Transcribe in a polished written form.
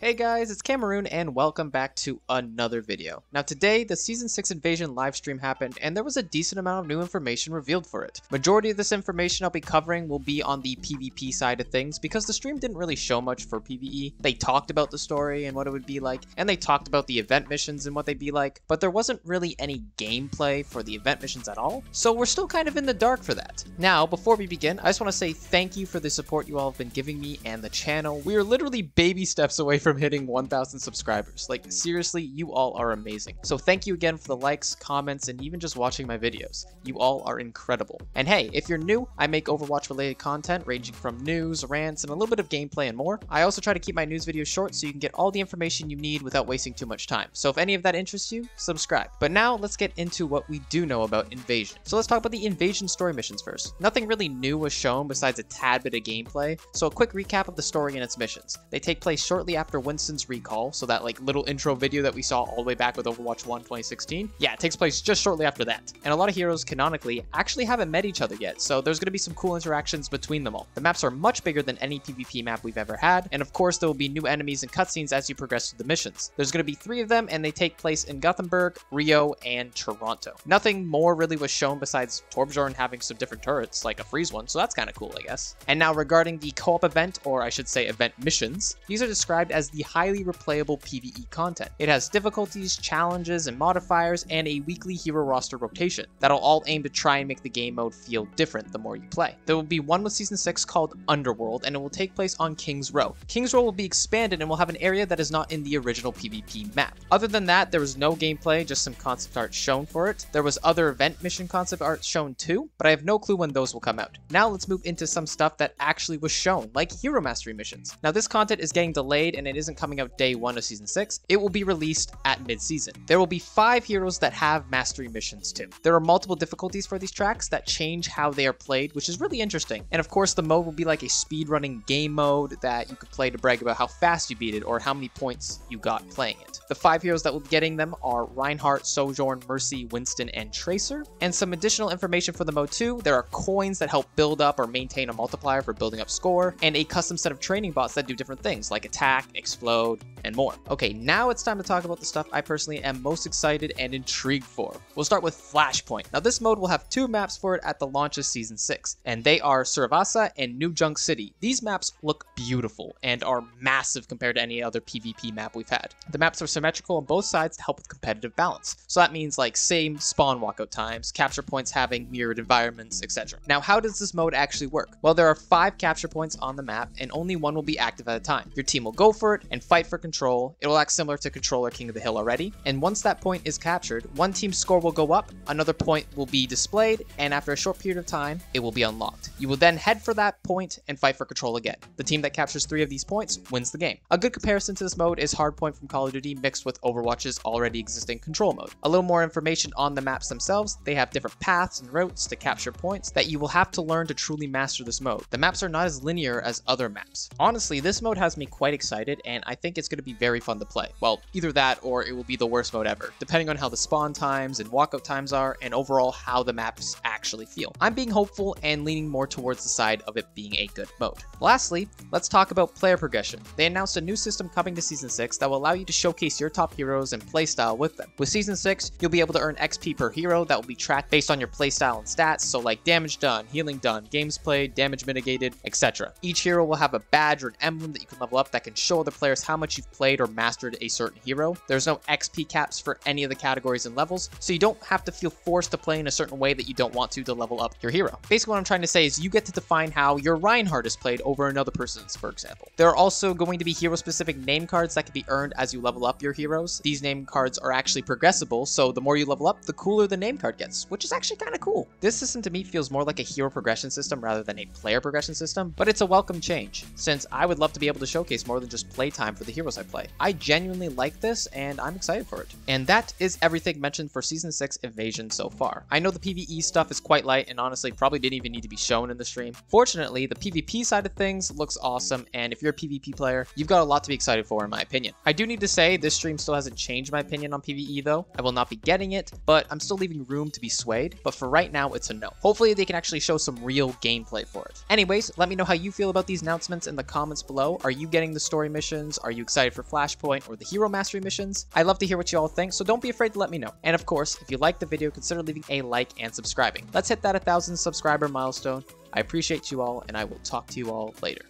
Hey guys, it's Cameroon and welcome back to another video. Now today, the Season 6 Invasion livestream happened and there was a decent amount of new information revealed for it. Majority of this information I'll be covering will be on the PvP side of things because the stream didn't really show much for PvE. They talked about the story and what it would be like, and they talked about the event missions and what they'd be like, but there wasn't really any gameplay for the event missions at all, so we're still kind of in the dark for that. Now, before we begin, I just want to say thank you for the support you all have been giving me and the channel. We are literally baby steps away from hitting 1,000 subscribers. Like, seriously, you all are amazing. So thank you again for the likes, comments, and even just watching my videos. You all are incredible. And hey, if you're new, I make Overwatch related content ranging from news, rants, and a little bit of gameplay and more. I also try to keep my news videos short so you can get all the information you need without wasting too much time. So if any of that interests you, subscribe. But now let's get into what we do know about Invasion. So let's talk about the Invasion story missions first. Nothing really new was shown besides a tad bit of gameplay, so a quick recap of the story and its missions. They take place shortly after Winston's recall, so that like little intro video that we saw all the way back with Overwatch 1 2016. Yeah, it takes place just shortly after that. And a lot of heroes canonically actually haven't met each other yet, so there's going to be some cool interactions between them all. The maps are much bigger than any PvP map we've ever had, and of course there will be new enemies and cutscenes as you progress through the missions. There's going to be 3 of them, and they take place in Gothenburg, Rio, and Toronto. Nothing more really was shown besides Torbjorn having some different turrets, like a freeze one, so that's kind of cool, I guess. And now regarding the co-op event, or I should say event missions, these are described as the highly replayable PvE content. It has difficulties, challenges, and modifiers, and a weekly hero roster rotation that'll all aim to try and make the game mode feel different the more you play. There will be one with Season 6 called Underworld, and it will take place on King's Row. King's Row will be expanded and will have an area that is not in the original PvP map. Other than that, there was no gameplay, just some concept art shown for it. There was other event mission concept art shown too, but I have no clue when those will come out. Now let's move into some stuff that actually was shown, like hero mastery missions. Now this content is getting delayed and it isn't coming out day 1 of Season 6. It will be released at mid-season. There will be 5 heroes that have mastery missions too. There are multiple difficulties for these tracks that change how they are played, which is really interesting. And of course the mode will be like a speedrunning game mode that you could play to brag about how fast you beat it or how many points you got playing it. The 5 heroes that will be getting them are Reinhardt, Sojourn, Mercy, Winston, and Tracer. And some additional information for the mode too. There are coins that help build up or maintain a multiplier for building up score, and a custom set of training bots that do different things like attack, explode, and more. Okay, now it's time to talk about the stuff I personally am most excited and intrigued for. We'll start with Flashpoint. Now this mode will have 2 maps for it at the launch of Season 6, and they are Suravasa and New Junk City. These maps look beautiful and are massive compared to any other PvP map we've had. The maps are symmetrical on both sides to help with competitive balance. So that means like same spawn walkout times, capture points having mirrored environments, etc. Now how does this mode actually work? Well, there are 5 capture points on the map and only one will be active at a time. Your team will go for it and fight for control. It will act similar to Control or King of the Hill already, and once that point is captured, one team's score will go up, another point will be displayed, and after a short period of time, it will be unlocked. You will then head for that point and fight for control again. The team that captures 3 of these points wins the game. A good comparison to this mode is Hardpoint from Call of Duty mixed with Overwatch's already existing control mode. A little more information on the maps themselves. They have different paths and routes to capture points that you will have to learn to truly master this mode. The maps are not as linear as other maps. Honestly, this mode has me quite excited and I think it's going to be very fun to play. Well, either that or it will be the worst mode ever, depending on how the spawn times and walkout times are and overall how the maps actually feel. I'm being hopeful and leaning more towards the side of it being a good mode. Lastly, let's talk about player progression. They announced a new system coming to Season 6 that will allow you to showcase your top heroes and playstyle with them. With Season 6, you'll be able to earn XP per hero that will be tracked based on your playstyle and stats, so like damage done, healing done, games played, damage mitigated, etc. Each hero will have a badge or an emblem that you can level up that can show other players how much you've played or mastered a certain hero. There's no XP caps for any of the categories and levels, so you don't have to feel forced to play in a certain way that you don't want to level up your hero. Basically what I'm trying to say is you get to define how your Reinhardt is played over another person's, for example. There are also going to be hero-specific name cards that can be earned as you level up your heroes. These name cards are actually progressible, so the more you level up, the cooler the name card gets, which is actually kind of cool. This system to me feels more like a hero progression system rather than a player progression system, but it's a welcome change, since I would love to be able to showcase more than just playtime for the heroes I play. I genuinely like this, and I'm excited for it. And that is everything mentioned for Season 6 Invasion so far. I know the PvE stuff is quite light, and honestly probably didn't even need to be shown in the stream. Fortunately, the PvP side of things looks awesome, and if you're a PvP player, you've got a lot to be excited for in my opinion. I do need to say this stream still hasn't changed my opinion on PvE though. I will not be getting it, but I'm still leaving room to be swayed, but for right now it's a no. Hopefully they can actually show some real gameplay for it. Anyways, let me know how you feel about these announcements in the comments below. Are you getting the story missions? Are you excited excited for Flashpoint or the Hero Mastery missions? I'd love to hear what you all think, so don't be afraid to let me know. And of course, if you liked the video, consider leaving a like and subscribing. Let's hit that 1,000 subscriber milestone. I appreciate you all, and I will talk to you all later.